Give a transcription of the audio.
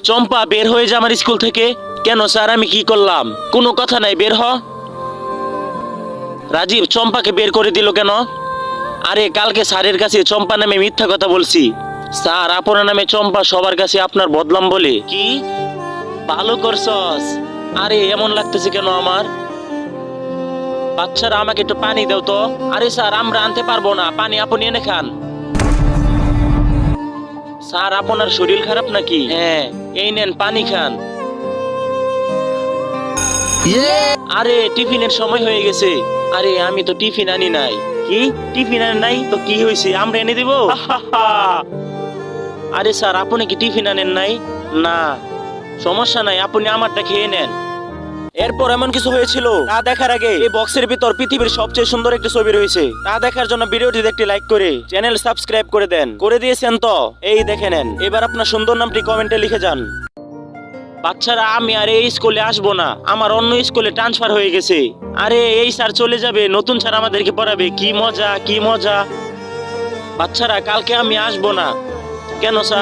চম্পা বের হয়ে যা আমার স্কুল থেকে। কেন স্যার, আমি কি করলাম? কোনো কথা নাই, বের হ। রাজীব চম্পাকে বের করে দিল কেন? আরে কালকে স্যারের কাছে চম্পা নামে মিথ্যা কথা বলছি। স্যার আপনার নামে চম্পা সবার কাছে আপনার বদলাম বলে। কি ভালো করছস? আরে এমন লাগতেছে কেন আমার? বাচ্চারা আমাকে একটু পানি দাও তো। আরে স্যার আমরা আনতে পারবো না, পানি আপনি এনে খান। স্যার আপনার শরীর খারাপ নাকি? হ্যাঁ, এই নেন পানি খান। আরে টিফিনের সময় হয়ে গেছে। আরে আমি তো টিফিন আনি নাই। কি টিফিন আনি নাই তো কি হয়েছে, আমরা এনে দিব? আরে স্যার আপনি কি টিফিন আনেন নাই? না সমস্যা নাই, আপনি আমারটা খেয়ে নেন। এরপর এমন কিছু হয়েছিল তা দেখার আগে এই বক্সের ভিতর পৃথিবীর সবচেয়ে সুন্দর একটি ছবি রয়েছে। তা দেখার জন্য ভিডিওটিতে একটি লাইক করে চ্যানেল সাবস্ক্রাইব করে দেন। করে দিয়েছেন তো? এই দেখে নেন। এবার আপনার সুন্দর নামটি কমেন্টে লিখে যান। বাচ্চারা আমি আর এই স্কুলে আসবো না, আমার অন্য স্কুলে ট্রান্সফার হয়ে গেছে। আরে এই স্যার চলে যাবে, নতুন স্যার আমাদেরকে পড়াবে, কি মজা কি মজা। বাচ্চারা কালকে আমি আসবো না। কেন স্যার?